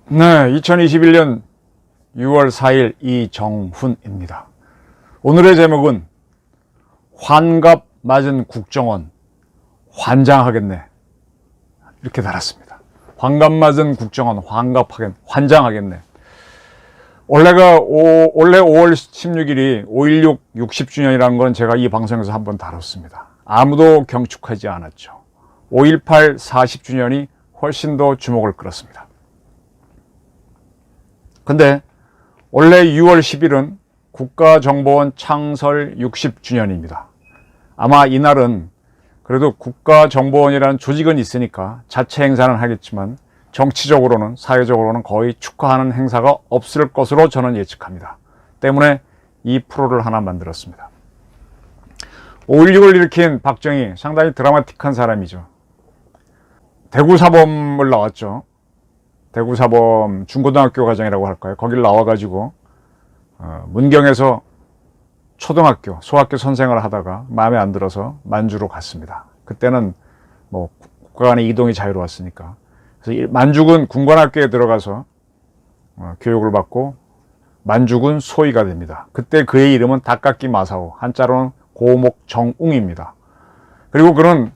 네, 2021년 6월 4일 이정훈입니다. 오늘의 제목은 환갑 맞은 국정원 환장하겠네, 이렇게 달았습니다. 환갑 맞은 국정원 환장하겠네. 올해 5월 16일이 5.16 60주년이라는 건 제가 이 방송에서 한번 다뤘습니다. 아무도 경축하지 않았죠. 5.18 40주년이 훨씬 더 주목을 끌었습니다. 근데 원래 6월 10일은 국가정보원 창설 60주년입니다. 아마 이날은 그래도 국가정보원이라는 조직은 있으니까 자체 행사는 하겠지만 정치적으로는, 사회적으로는 거의 축하하는 행사가 없을 것으로 저는 예측합니다. 때문에 이 프로를 하나 만들었습니다. 5.16을 일으킨 박정희, 상당히 드라마틱한 사람이죠. 대구사범을 나왔죠. 대구사범 중고등학교 과정이라고 할까요? 거길 나와가지고 문경에서 초등학교, 소학교 선생을 하다가 마음에 안 들어서 만주로 갔습니다. 그때는 뭐 국가 간의 이동이 자유로웠으니까. 그래서 만주군 군관학교에 들어가서 교육을 받고 만주군 소위가 됩니다. 그때 그의 이름은 닭깎기 마사오, 한자로는 고목정웅입니다. 그리고 그는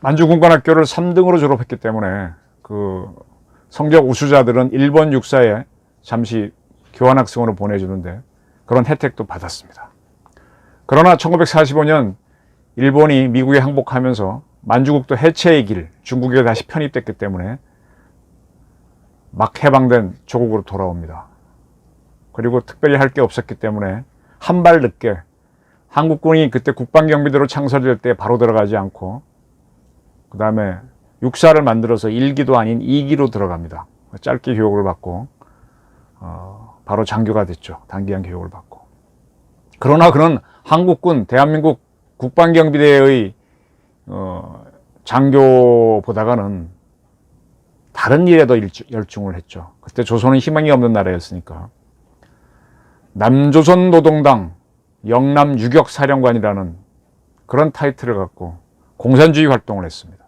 만주군관학교를 3등으로 졸업했기 때문에 그 성적 우수자들은 일본 육사에 잠시 교환학생으로 보내주는데 그런 혜택도 받았습니다. 그러나 1945년 일본이 미국에 항복하면서 만주국도 해체의 길, 중국에 다시 편입됐기 때문에 막 해방된 조국으로 돌아옵니다. 그리고 특별히 할 게 없었기 때문에 한 발 늦게 한국군이 그때 국방경비대로 창설될 때 바로 들어가지 않고 그 다음에 육사를 만들어서 1기도 아닌 2기로 들어갑니다. 짧게 교육을 받고 바로 장교가 됐죠. 단기간 교육을 받고. 그러나 그는 한국군, 대한민국 국방경비대의 장교보다가는 다른 일에도 열중을 했죠. 그때 조선은 희망이 없는 나라였으니까 남조선노동당 영남유격사령관이라는 그런 타이틀을 갖고 공산주의 활동을 했습니다.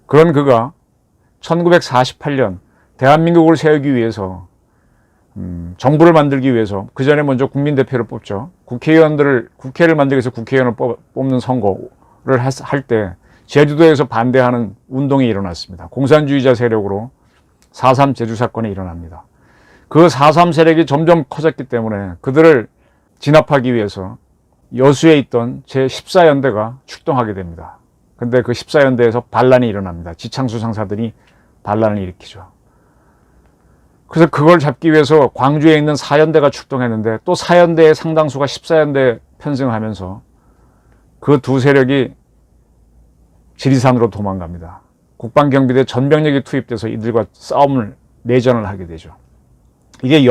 그런 그가 1948년 대한민국을 세우기 위해서 정부를 만들기 위해서 그 전에 먼저 국민대표를 뽑죠. 국회를 만들기 위해서 국회의원을 뽑는 선거를 할 때 제주도에서 반대하는 운동이 일어났습니다. 공산주의자 세력으로 4.3 제주 사건이 일어납니다. 그 4.3 세력이 점점 커졌기 때문에 그들을 진압하기 위해서 여수에 있던 제14연대가 출동하게 됩니다. 근데 그 14연대에서 반란이 일어납니다. 지창수 상사들이 반란을 일으키죠. 그래서 그걸 잡기 위해서 광주에 있는 4연대가 출동했는데 또 4연대의 상당수가 14연대에 편승하면서 그 두 세력이 지리산으로 도망갑니다. 국방경비대 전병력이 투입돼서 이들과 내전을 하게 되죠. 이게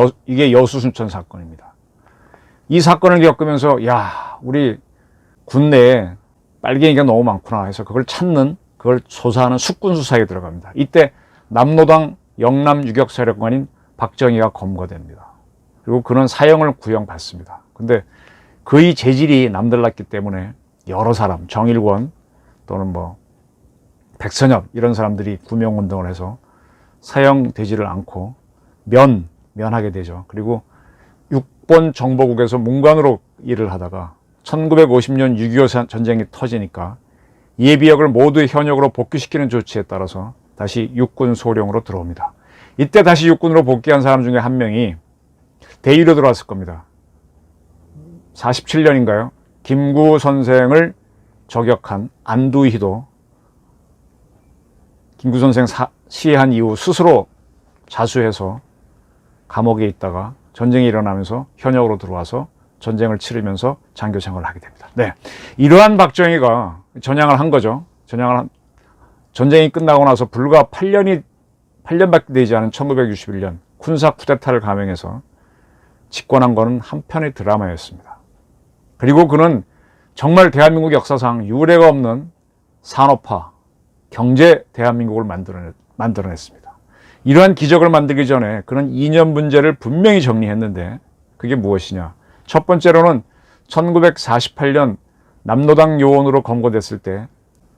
여수 순천 사건입니다. 이 사건을 겪으면서 야, 우리 군내에 빨갱이가 너무 많구나 해서 그걸 조사하는 숙군수사에 들어갑니다. 이때 남노당 영남유격사령관인 박정희가 검거됩니다. 그리고 그는 사형을 구형받습니다. 근데 그의 재질이 남달랐기 때문에 여러 사람, 정일권 또는 백선엽 이런 사람들이 구명운동을 해서 사형되지를 않고 면하게 되죠. 그리고 6번 정보국에서 문관으로 일을 하다가 1950년 6.25 전쟁이 터지니까 예비역을 모두 현역으로 복귀시키는 조치에 따라서 다시 육군 소령으로 들어옵니다. 이때 다시 육군으로 복귀한 사람 중에 한 명이 대위로 들어왔을 겁니다. 47년인가요? 김구 선생을 저격한 안두희도 김구 선생 시해한 이후 스스로 자수해서 감옥에 있다가 전쟁이 일어나면서 현역으로 들어와서 전쟁을 치르면서 장교 생활을 하게 됩니다. 네, 이러한 박정희가 전향을 한 거죠. 전쟁이 끝나고 나서 불과 8년밖에 되지 않은 1961년 군사 쿠데타를 감행해서 집권한 것은 한편의 드라마였습니다. 그리고 그는 정말 대한민국 역사상 유례가 없는 산업화, 경제 대한민국을 만들어냈습니다. 이러한 기적을 만들기 전에 그는 이념 문제를 분명히 정리했는데 그게 무엇이냐? 첫 번째로는 1948년 남노당 요원으로 검거됐을 때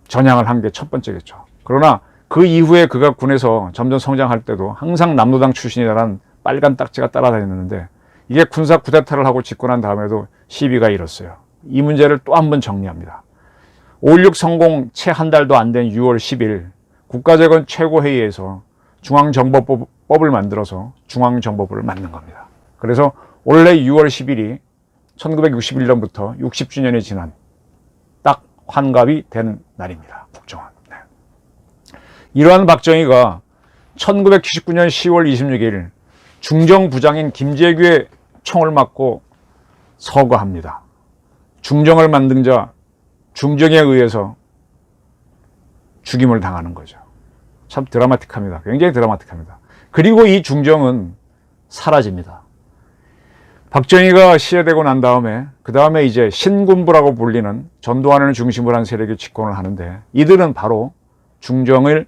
전향을 한 게 첫 번째겠죠. 그러나 그 이후에 그가 군에서 점점 성장할 때도 항상 남노당 출신이라는 빨간 딱지가 따라다녔는데 이게 군사 쿠데타를 하고 집권한 다음에도 시비가 일었어요. 이 문제를 또 한 번 정리합니다. 5.16 성공 채 한 달도 안 된 6월 10일 국가재건 최고회의에서 중앙정보법을 만들어서 중앙정보부를 만든 겁니다. 그래서 원래 6월 10일이 1961년부터 60주년이 지난 딱 환갑이 되는 날입니다. 국정원. 네. 이러한 박정희가 1979년 10월 26일 중정부장인 김재규의 총을 맞고 서거합니다. 중정을 만든 자 중정에 의해서 죽임을 당하는 거죠. 참 드라마틱합니다. 굉장히 드라마틱합니다. 그리고 이 중정은 사라집니다. 박정희가 시해되고 난 다음에 그 다음에 이제 신군부라고 불리는 전두환을 중심으로 한 세력이 집권을 하는데 이들은 바로 중정을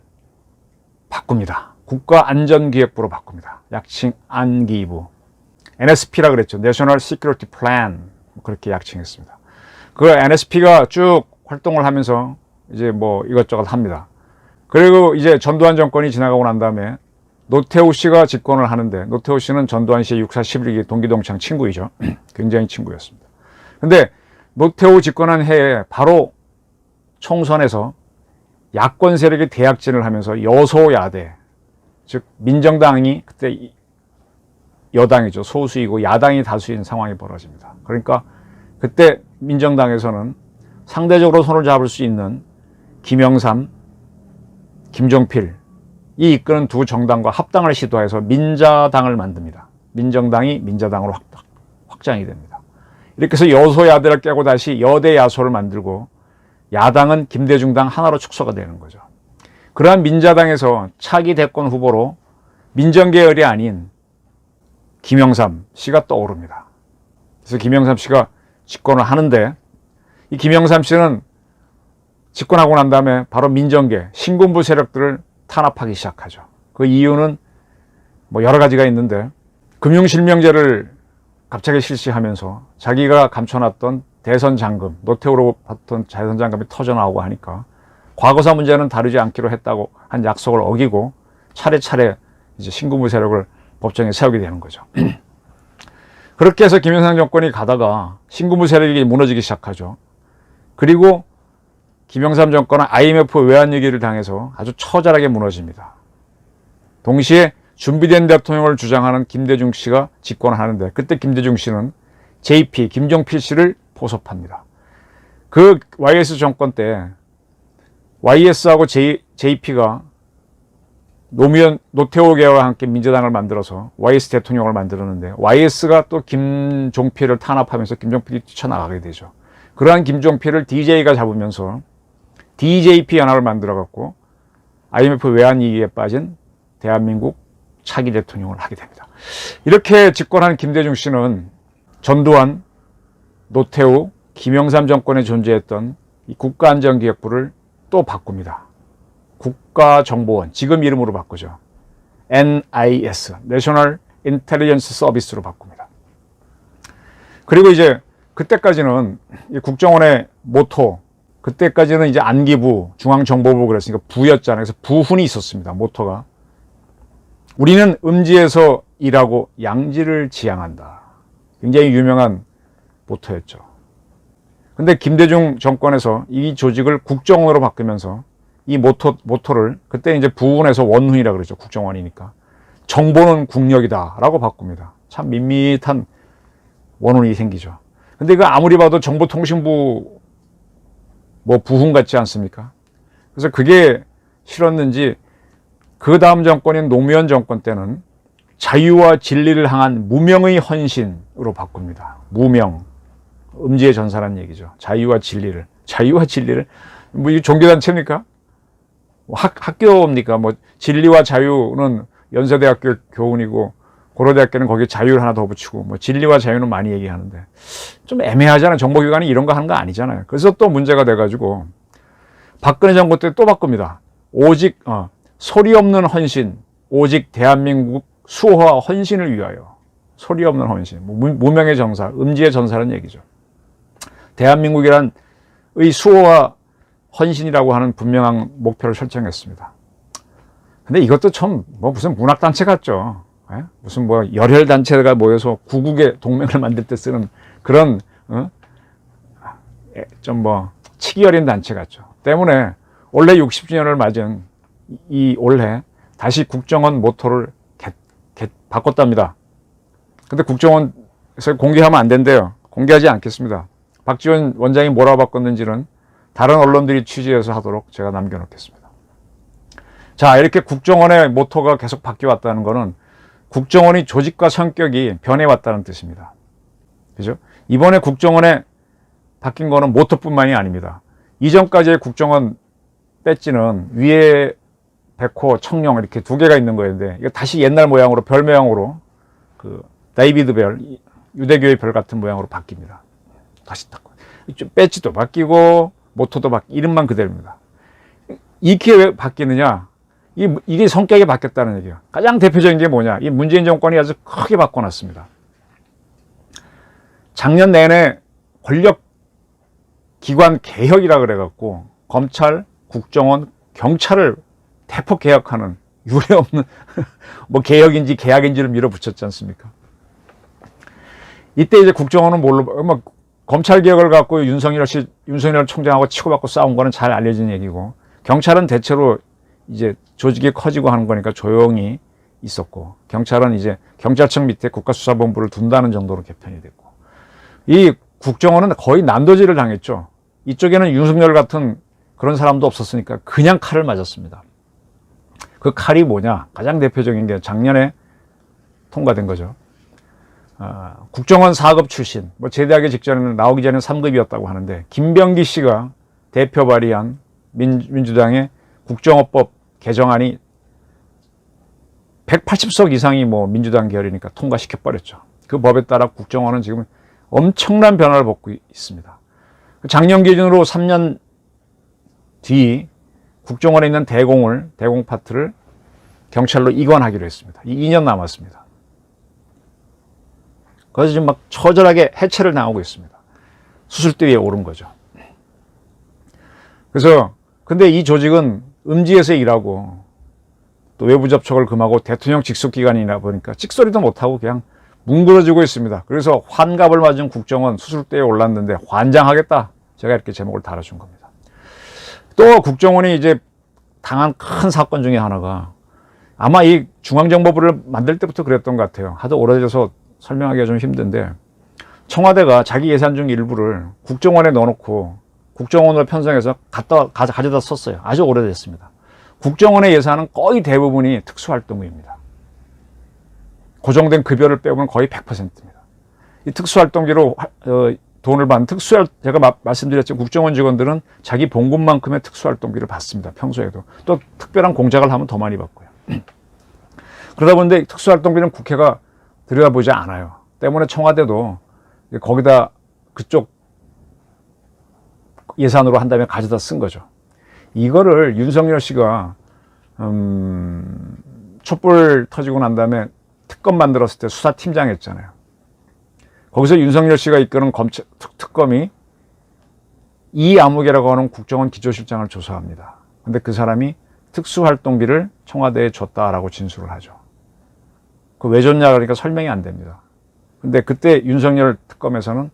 바꿉니다. 국가안전기획부로 바꿉니다. 약칭 안기부. NSP라 그랬죠. National Security Plan. 그렇게 약칭했습니다. 그 NSP가 쭉 활동을 하면서 이제 뭐 이것저것 합니다. 그리고 이제 전두환 정권이 지나가고 난 다음에 노태우 씨가 집권을 하는데 노태우 씨는 전두환 씨의 6.4 11기 동기동창 친구이죠. 굉장히 친구였습니다. 근데 노태우 집권한 해에 바로 총선에서 야권 세력이 대약진을 하면서 여소야대, 즉 민정당이 그때 여당이죠. 소수이고 야당이 다수인 상황이 벌어집니다. 그러니까 그때 민정당에서는 상대적으로 손을 잡을 수 있는 김영삼, 김종필 이 이끄는 두 정당과 합당을 시도해서 민자당을 만듭니다. 민정당이 민자당으로 확장이 됩니다. 이렇게 해서 여소야대를 깨고 다시 여대야소를 만들고 야당은 김대중당 하나로 축소가 되는 거죠. 그러한 민자당에서 차기 대권 후보로 민정계열이 아닌 김영삼 씨가 떠오릅니다. 그래서 김영삼 씨가 집권을 하는데 이 김영삼 씨는 집권하고 난 다음에 바로 민정계, 신군부 세력들을 탄압하기 시작하죠. 그 이유는 뭐 여러 가지가 있는데 금융실명제를 갑자기 실시하면서 자기가 감춰놨던 대선 잔금, 노태우로 받던 대선 잔금이 터져나오고 하니까 과거사 문제는 다루지 않기로 했다고 한 약속을 어기고 차례차례 이제 신군부 세력을 법정에 세우게 되는 거죠. 그렇게 해서 김영삼 정권이 가다가 신군부 세력이 무너지기 시작하죠. 그리고 김영삼 정권은 IMF 외환위기를 당해서 아주 처절하게 무너집니다. 동시에 준비된 대통령을 주장하는 김대중 씨가 집권을 하는데 그때 김대중 씨는 JP, 김종필 씨를 포섭합니다. 그 YS 정권 때 YS하고 JP가 노무현, 노태우 계와 함께 민주당을 만들어서 YS 대통령을 만들었는데 YS가 또 김종필을 탄압하면서 김종필이 뛰쳐나가게 되죠. 그러한 김종필을 DJ가 잡으면서 DJP 연합을 만들어갖고 IMF 외환위기에 빠진 대한민국 차기 대통령을 하게 됩니다. 이렇게 집권한 김대중 씨는 전두환, 노태우, 김영삼 정권에 존재했던 이 국가안전기획부를 또 바꿉니다. 국가정보원, 지금 이름으로 바꾸죠. NIS, National Intelligence Service로 바꿉니다. 그리고 이제 그때까지는 이 국정원의 모토, 그때까지는 이제 안기부, 중앙정보부 그랬으니까 부였잖아요. 그래서 부훈이 있었습니다. 모토가. 우리는 음지에서 일하고 양지를 지향한다. 굉장히 유명한 모토였죠. 근데 김대중 정권에서 이 조직을 국정원으로 바꾸면서 이 모토를 그때 이제 부훈에서 원훈이라 그러죠. 국정원이니까. 정보는 국력이다 라고 바꿉니다. 참 밋밋한 원훈이 생기죠. 근데 이거 아무리 봐도 정보통신부 뭐 부훈 같지 않습니까? 그래서 그게 싫었는지 그 다음 정권인 노무현 정권 때는 자유와 진리를 향한 무명의 헌신으로 바꿉니다. 무명. 음지의 전사란 얘기죠. 자유와 진리를. 뭐 이게 종교단체입니까? 학교입니까? 뭐 진리와 자유는 연세대학교 교훈이고 고려대학교는 거기에 자유를 하나 더 붙이고 뭐 진리와 자유는 많이 얘기하는데 좀 애매하잖아요. 정보기관이 이런 거 하는 거 아니잖아요. 그래서 또 문제가 돼가지고 박근혜 정부 때 또 바꿉니다. 오직 소리 없는 헌신, 오직 대한민국 수호와 헌신을 위하여. 소리 없는 헌신, 무명의 정사, 음지의 전사라는 얘기죠. 대한민국이란 의 수호와 헌신이라고 하는 분명한 목표를 설정했습니다. 근데 이것도 참 무슨 문학단체 같죠. 예? 무슨 열혈단체가 모여서 구국의 동맹을 만들 때 쓰는 그런 좀 치기 어린 단체 같죠. 때문에 올해 60주년을 맞은 이 올해 다시 국정원 모토를 바꿨답니다. 근데 국정원에서 공개하면 안 된대요. 공개하지 않겠습니다. 박지원 원장이 뭐라고 바꿨는지는 다른 언론들이 취재해서 하도록 제가 남겨놓겠습니다. 자, 이렇게 국정원의 모토가 계속 바뀌어왔다는 것은 국정원의 조직과 성격이 변해왔다는 뜻입니다. 그죠? 이번에 국정원에 바뀐 거는 모토뿐만이 아닙니다. 이전까지의 국정원 배지는 위에 백호, 청룡 이렇게 두 개가 있는 거였는데 이거 다시 옛날 모양으로 별 모양으로 그 다이비드 별, 유대교의 별 같은 모양으로 바뀝니다. 다시 딱 배지도 바뀌고 모토도 바뀌고 이름만 그대로입니다. 이게 왜 바뀌느냐? 이게 성격이 바뀌었다는 얘기예요. 가장 대표적인 게 뭐냐? 이 문재인 정권이 아주 크게 바꿔놨습니다. 작년 내내 권력 기관 개혁이라 그래갖고 검찰, 국정원, 경찰을 대폭 개혁하는 유례 없는 개혁인지 계약인지를 밀어붙였지 않습니까? 이때 이제 국정원은 검찰 개혁을 갖고 윤석열 총장하고 치고받고 싸운 거는 잘 알려진 얘기고, 경찰은 대체로 이제 조직이 커지고 하는 거니까 조용히 있었고, 경찰은 이제 경찰청 밑에 국가수사본부를 둔다는 정도로 개편이 됐고, 이 국정원은 거의 난도질을 당했죠. 이쪽에는 윤석열 같은 그런 사람도 없었으니까 그냥 칼을 맞았습니다. 그 칼이 뭐냐? 가장 대표적인 게 작년에 통과된 거죠. 국정원 4급 출신, 제대하기 직전에는 나오기 전에 3급이었다고 하는데, 김병기 씨가 대표 발의한 민주당의 국정원법 개정안이 180석 이상이 민주당 계열이니까 통과시켜버렸죠. 그 법에 따라 국정원은 지금 엄청난 변화를 받고 있습니다. 작년 기준으로 3년 뒤 국정원에 있는 대공 파트를 경찰로 이관하기로 했습니다. 2년 남았습니다. 그래서 지금 처절하게 해체를 당하고 있습니다. 수술대 위에 오른 거죠. 그래서 근데 이 조직은 음지에서 일하고 또 외부 접촉을 금하고 대통령 직속 기관이다 보니까 찍소리도 못하고 그냥 뭉그러지고 있습니다. 그래서 환갑을 맞은 국정원 수술대에 올랐는데 환장하겠다. 제가 이렇게 제목을 달아준 겁니다. 또 국정원이 이제 당한 큰 사건 중에 하나가, 아마 이 중앙정보부를 만들 때부터 그랬던 것 같아요. 하도 오래돼서 설명하기가 좀 힘든데, 청와대가 자기 예산 중 일부를 국정원에 넣어놓고 국정원으로 편성해서 가져다 썼어요. 아주 오래됐습니다. 국정원의 예산은 거의 대부분이 특수활동비입니다. 고정된 급여를 빼고는 거의 100%입니다. 이 특수활동비로 돈을 받는 제가 말씀드렸지만 국정원 직원들은 자기 봉급만큼의 특수활동비를 받습니다. 평소에도. 또 특별한 공작을 하면 더 많이 받고요. 그러다 보니 특수활동비는 국회가 들여다보지 않아요. 때문에 청와대도 거기다 그쪽 예산으로 한 다음에 가져다 쓴 거죠. 이거를 윤석열 씨가 촛불 터지고 난 다음에 특검 만들었을 때 수사팀장 했잖아요. 거기서 윤석열 씨가 이끄는 특검이 이아무개라고 하는 국정원 기조실장을 조사합니다. 근데 그 사람이 특수활동비를 청와대에 줬다라고 진술을 하죠. 그 왜 줬냐 그러니까 설명이 안 됩니다. 근데 그때 윤석열 특검에서는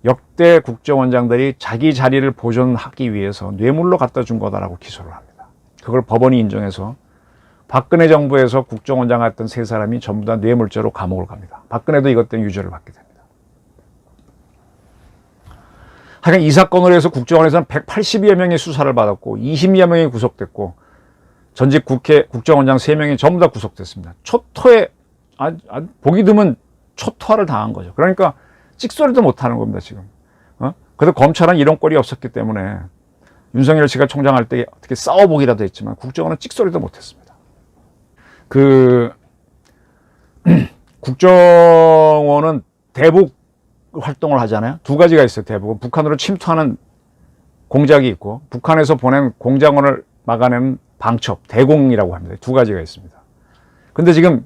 역대 국정원장들이 자기 자리를 보존하기 위해서 뇌물로 갖다 준 거다라고 기소를 합니다. 그걸 법원이 인정해서 박근혜 정부에서 국정원장 했던 세 사람이 전부 다 뇌물죄로 감옥을 갑니다. 박근혜도 이것 때문에 유죄를 받게 됩니다. 하여간 이 사건으로 해서 국정원에서는 180여 명의 수사를 받았고 20여 명이 구속됐고 전직 국정원장 3명이 전부 다 구속됐습니다. 초토에 보기 드문 초토화를 당한 거죠. 그러니까 찍소리도 못하는 겁니다, 지금. 그래서 검찰은 이런 꼴이 없었기 때문에 윤석열 씨가 총장할 때 어떻게 싸워보기라도 했지만 국정원은 찍소리도 못했습니다. 국정원은 대북 활동을 하잖아요. 두 가지가 있어요, 대북은. 북한으로 침투하는 공작이 있고, 북한에서 보낸 공작원을 막아내는 방첩, 대공이라고 합니다. 두 가지가 있습니다. 근데 지금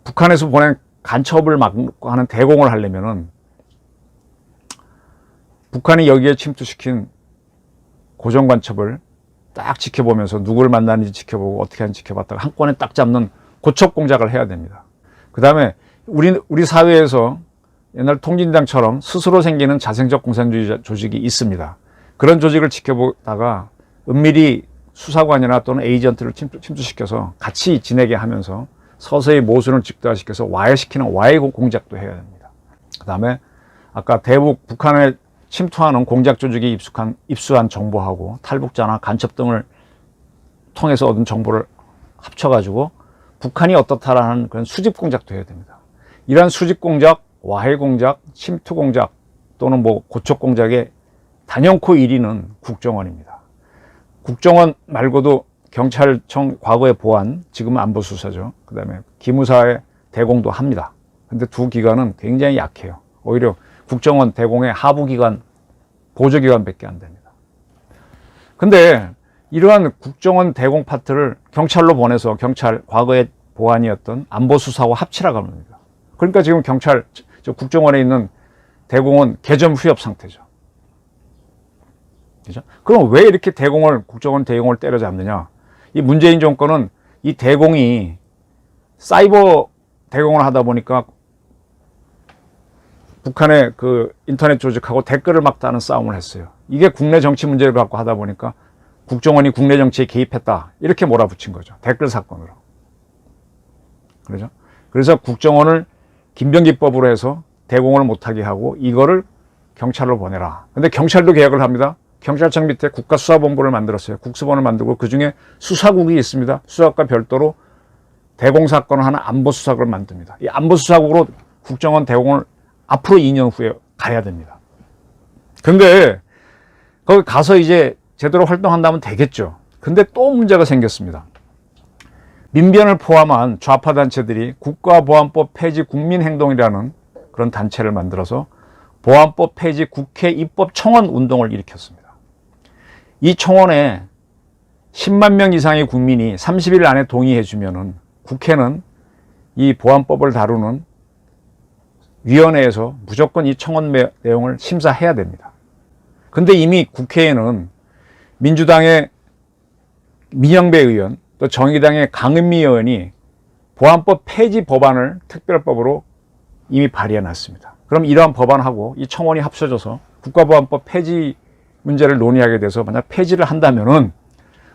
북한에서 보낸 간첩을 막고 하는 대공을 하려면은 북한이 여기에 침투시킨 고정간첩을 딱 지켜보면서 누구를 만나는지 지켜보고 어떻게 하는지 지켜봤다가 한 건에 딱 잡는 고첩 공작을 해야 됩니다. 그 다음에 우리 사회에서 옛날 통진당처럼 스스로 생기는 자생적 공산주의 조직이 있습니다. 그런 조직을 지켜보다가 은밀히 수사관이나 또는 에이전트를 침투시켜서 같이 지내게 하면서 서서히 모순을 극대화시켜서 와해시키는 와해 공작도 해야 됩니다. 그 다음에 아까 대북 북한에 침투하는 공작 조직이 입수한 정보하고 탈북자나 간첩 등을 통해서 얻은 정보를 합쳐가지고 북한이 어떻다라는 그런 수집 공작도 해야 됩니다. 이러한 수집 공작, 와해 공작, 침투 공작 또는 고첩 공작의 단연코 1위는 국정원입니다. 국정원 말고도 경찰청 과거의 보안, 지금은 안보수사죠. 그 다음에 기무사의 대공도 합니다. 근데 두 기관은 굉장히 약해요. 오히려 국정원 대공의 하부기관, 보조기관밖에 안 됩니다. 근데 이러한 국정원 대공 파트를 경찰로 보내서 경찰, 과거의 보안이었던 안보수사와 합치라고 합니다. 그러니까 지금 국정원에 있는 대공은 개점 후엽 상태죠. 그죠? 그럼 왜 이렇게 국정원 대공을 때려잡느냐? 이 문재인 정권은 이 대공이 사이버 대공을 하다 보니까 북한의 그 인터넷 조직하고 댓글을 막 다는 싸움을 했어요. 이게 국내 정치 문제를 갖고 하다 보니까 국정원이 국내 정치에 개입했다. 이렇게 몰아붙인 거죠. 댓글 사건으로. 그렇죠? 그래서 국정원을 김병기법으로 해서 대공을 못하게 하고 이거를 경찰로 보내라. 근데 경찰도 개혁을 합니다. 경찰청 밑에 국가수사본부를 만들었어요. 국수본을 만들고 그중에 수사국이 있습니다. 수사국과 별도로 대공사건을 하는 안보수사국을 만듭니다. 이 안보수사국으로 국정원 대공을 앞으로 2년 후에 가야 됩니다. 근데 거기 가서 이제 제대로 활동한다면 되겠죠. 근데 또 문제가 생겼습니다. 민변을 포함한 좌파 단체들이 국가보안법 폐지 국민행동이라는 그런 단체를 만들어서 보안법 폐지 국회 입법 청원 운동을 일으켰습니다. 이 청원에 10만 명 이상의 국민이 30일 안에 동의해 주면은 국회는 이 보안법을 다루는 위원회에서 무조건 이 청원 내용을 심사해야 됩니다. 근데 이미 국회에는 민주당의 민영배 의원, 또 정의당의 강은미 의원이 보안법 폐지 법안을 특별법으로 이미 발의해 놨습니다. 그럼 이러한 법안하고 이 청원이 합쳐져서 국가보안법 폐지 문제를 논의하게 돼서 만약 폐지를 한다면은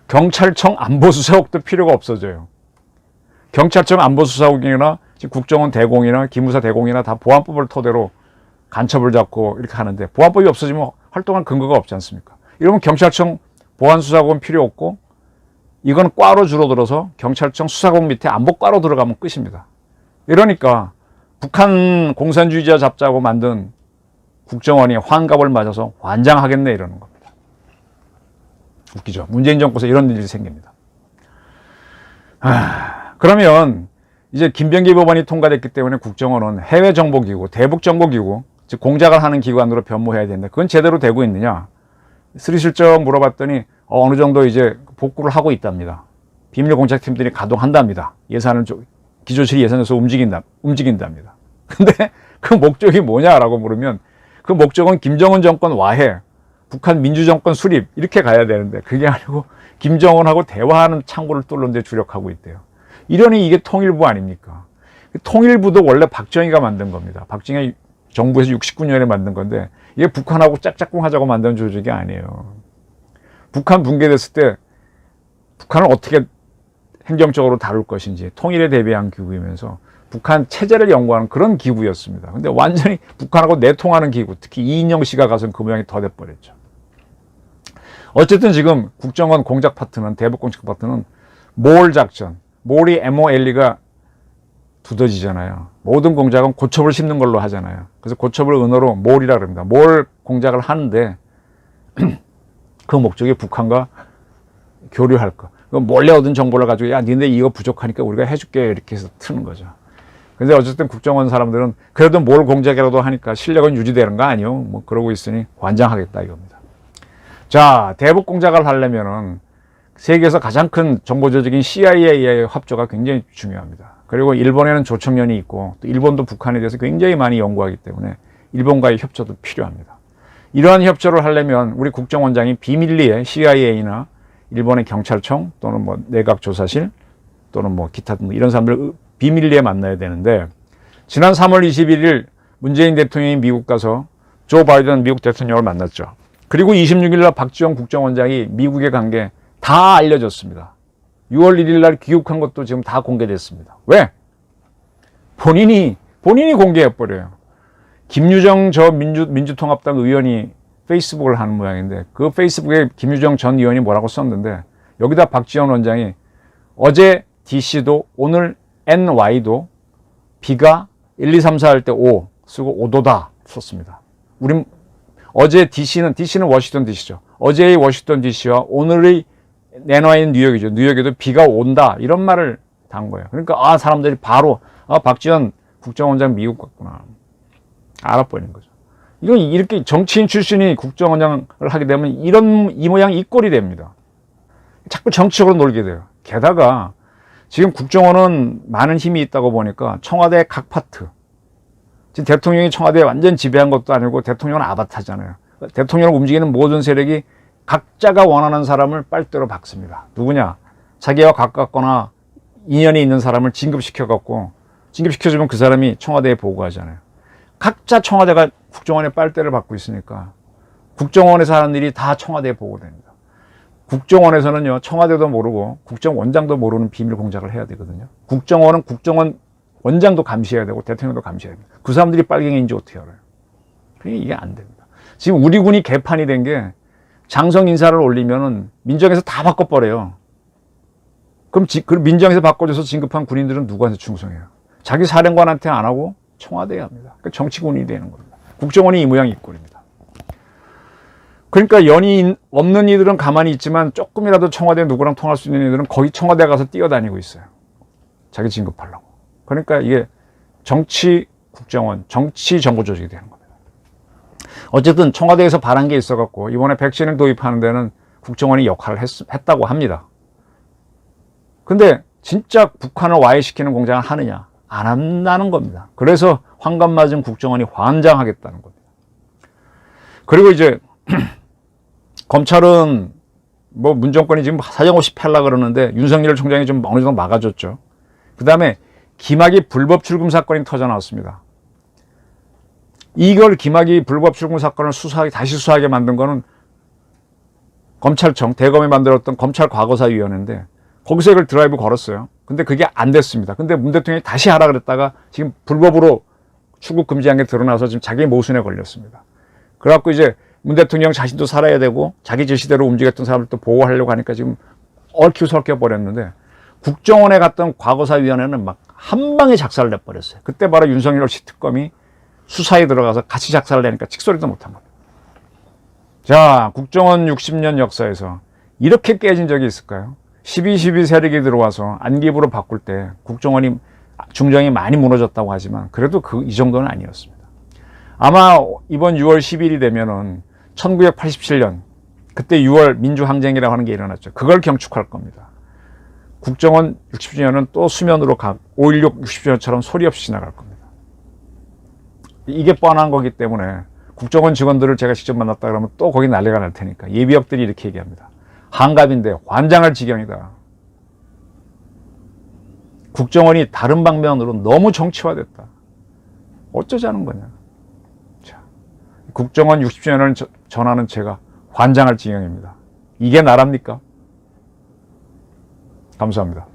경찰청 안보수사국도 필요가 없어져요. 경찰청 안보수사국이나 국정원 대공이나 기무사 대공이나 다 보안법을 토대로 간첩을 잡고 이렇게 하는데 보안법이 없어지면 활동할 근거가 없지 않습니까? 이러면 경찰청 보안수사국은 필요 없고 이건 과로 줄어들어서 경찰청 수사국 밑에 안보과로 들어가면 끝입니다. 이러니까 북한 공산주의자 잡자고 만든 국정원이 환갑을 맞아서 환장하겠네 이러는 겁니다. 웃기죠. 문재인 정권에서 이런 일이 생깁니다. 그러면 이제 김병기 법안이 통과됐기 때문에 국정원은 해외정보기구, 대북정보기구, 즉 공작을 하는 기관으로 변모해야 된다. 그건 제대로 되고 있느냐? 스리슬쩍 물어봤더니 어느 정도 이제 복구를 하고 있답니다. 비밀공작팀들이 가동한답니다. 예산을 기조실이 예산에서 움직인답니다. 근데 그 목적이 뭐냐라고 물으면 그 목적은 김정은 정권 와해, 북한 민주정권 수립 이렇게 가야 되는데 그게 아니고 김정은하고 대화하는 창구를 뚫는 데 주력하고 있대요. 이러니 이게 통일부 아닙니까? 통일부도 원래 박정희가 만든 겁니다. 박정희 정부에서 69년에 만든 건데 이게 북한하고 짝짝꿍 하자고 만든 조직이 아니에요. 북한 붕괴됐을 때 북한을 어떻게 행정적으로 다룰 것인지 통일에 대비한 기구이면서 북한 체제를 연구하는 그런 기구였습니다. 근데 완전히 북한하고 내통하는 기구, 특히 이인영 씨가 가서는 그 모양이 더 돼버렸죠. 어쨌든 지금 국정원 공작 파트는, 대북 공작 파트는 몰 작전, 몰이 MOLE가 두더지잖아요. 모든 공작은 고첩을 심는 걸로 하잖아요. 그래서 고첩을 은어로 몰이라고 합니다. 몰 공작을 하는데 그 목적이 북한과 교류할 거. 몰래 얻은 정보를 가지고 야 니네 이거 부족하니까 우리가 해줄게 이렇게 해서 트는 거죠. 근데 어쨌든 국정원 사람들은 그래도 몰 공작이라도 하니까 실력은 유지되는 거 아니요? 뭐 그러고 있으니 관장하겠다 이겁니다. 자, 대북 공작을 하려면은 세계에서 가장 큰 정보 조직인 CIA의 합조가 굉장히 중요합니다. 그리고 일본에는 조청년이 있고 또 일본도 북한에 대해서 굉장히 많이 연구하기 때문에 일본과의 협조도 필요합니다. 이러한 협조를 하려면 우리 국정원장이 비밀리에 CIA나 일본의 경찰청 또는 뭐 내각조사실 또는 뭐 기타 이런 사람들 비밀리에 만나야 되는데, 지난 3월 21일 문재인 대통령이 미국 가서 조 바이든 미국 대통령을 만났죠. 그리고 26일 날 박지원 국정원장이 미국에 간 게 다 알려졌습니다. 6월 1일 날 귀국한 것도 지금 다 공개됐습니다. 왜? 본인이 공개해버려요. 김유정 저 민주통합당 의원이 페이스북을 하는 모양인데, 그 페이스북에 김유정 전 의원이 뭐라고 썼는데, 여기다 박지원 원장이 어제 DC도 오늘 NY도 B가 1, 2, 3, 4 할 때 5 쓰고 5도다 썼습니다. 우린 어제 DC는 워싱턴 DC죠. 어제의 워싱턴 DC와 오늘의 NY는 뉴욕이죠. 뉴욕에도 비가 온다 이런 말을 단 거예요. 그러니까 사람들이 바로 박지원 국정원장 미국 갔구나 알아버린 거죠. 이건 이렇게 정치인 출신이 국정원장을 하게 되면 이 모양 이 꼴이 됩니다. 자꾸 정치적으로 놀게 돼요. 게다가 지금 국정원은 많은 힘이 있다고 보니까 청와대 각 파트, 지금 대통령이 청와대에 완전 지배한 것도 아니고 대통령은 아바타잖아요. 대통령을 움직이는 모든 세력이 각자가 원하는 사람을 빨대로 박습니다. 누구냐? 자기와 가깝거나 인연이 있는 사람을 진급시켜주면 그 사람이 청와대에 보고하잖아요. 각자 청와대가 국정원의 빨대를 받고 있으니까 국정원에서 하는 일이 다 청와대에 보고됩니다. 국정원에서는요, 청와대도 모르고 국정원장도 모르는 비밀 공작을 해야 되거든요. 국정원은 국정원 원장도 감시해야 되고 대통령도 감시해야 됩니다. 그 사람들이 빨갱이인지 어떻게 알아요? 그러니까 이게 안 됩니다. 지금 우리 군이 개판이 된 게 장성 인사를 올리면은 민정에서 다 바꿔버려요. 그럼 민정에서 바꿔줘서 진급한 군인들은 누구한테 충성해요? 자기 사령관한테 안 하고 청와대에 합니다. 그러니까 정치군이 되는 겁니다. 국정원이 이 모양이 꼴입니다. 그러니까 연이 없는 이들은 가만히 있지만 조금이라도 청와대 누구랑 통할 수 있는 이들은 거기 청와대 가서 뛰어다니고 있어요. 자기 진급하려고. 그러니까 이게 정치 국정원, 정치 정보 조직이 되는 겁니다. 어쨌든 청와대에서 바란 게 있어갖고 이번에 백신을 도입하는 데는 국정원이 역할을 했다고 합니다. 근데 진짜 북한을 와해시키는 공작을 하느냐? 안 한다는 겁니다. 그래서 환갑 맞은 국정원이 환장하겠다는 겁니다. 그리고 이제 검찰은 뭐 문정권이 지금 사정없이 팰라 그러는데 윤석열 총장이 좀 어느 정도 막아줬죠. 그 다음에 김학의 불법 출금 사건이 터져 나왔습니다. 이걸 김학의 불법 출금 사건을 다시 수사하게 만든 거는 검찰청, 대검이 만들었던 검찰 과거사위원회인데 거기서 이걸 드라이브 걸었어요. 근데 그게 안 됐습니다. 근데 문 대통령이 다시 하라 그랬다가 지금 불법으로 출국 금지한 게 드러나서 지금 자기 모순에 걸렸습니다. 그래갖고 이제 문 대통령 자신도 살아야 되고 자기 지시대로 움직였던 사람을 또 보호하려고 하니까 지금 얽히설켜 버렸는데, 국정원에 갔던 과거사위원회는 막 한 방에 작살을 내버렸어요. 그때 바로 윤석열 씨 특검이 수사에 들어가서 같이 작살을 내니까 칙소리도 못한 겁니다. 자, 국정원 60년 역사에서 이렇게 깨진 적이 있을까요? 12.12 세력이 들어와서 안기부로 바꿀 때 국정원이 중정이 많이 무너졌다고 하지만 그래도 이 정도는 아니었습니다. 아마 이번 6월 10일이 되면은 1987년 그때 6월 민주항쟁이라고 하는 게 일어났죠. 그걸 경축할 겁니다. 국정원 60주년은 또 수면으로 5.16 60주년처럼 소리 없이 지나갈 겁니다. 이게 뻔한 거기 때문에 국정원 직원들을 제가 직접 만났다 그러면 또 거기 난리가 날 테니까 예비역들이 이렇게 얘기합니다. 한갑인데 환장할 지경이다. 국정원이 다른 방면으로 너무 정치화됐다. 어쩌자는 거냐. 자, 국정원 60주년을 전하는 제가 환장할 지경입니다. 이게 나랍니까? 감사합니다.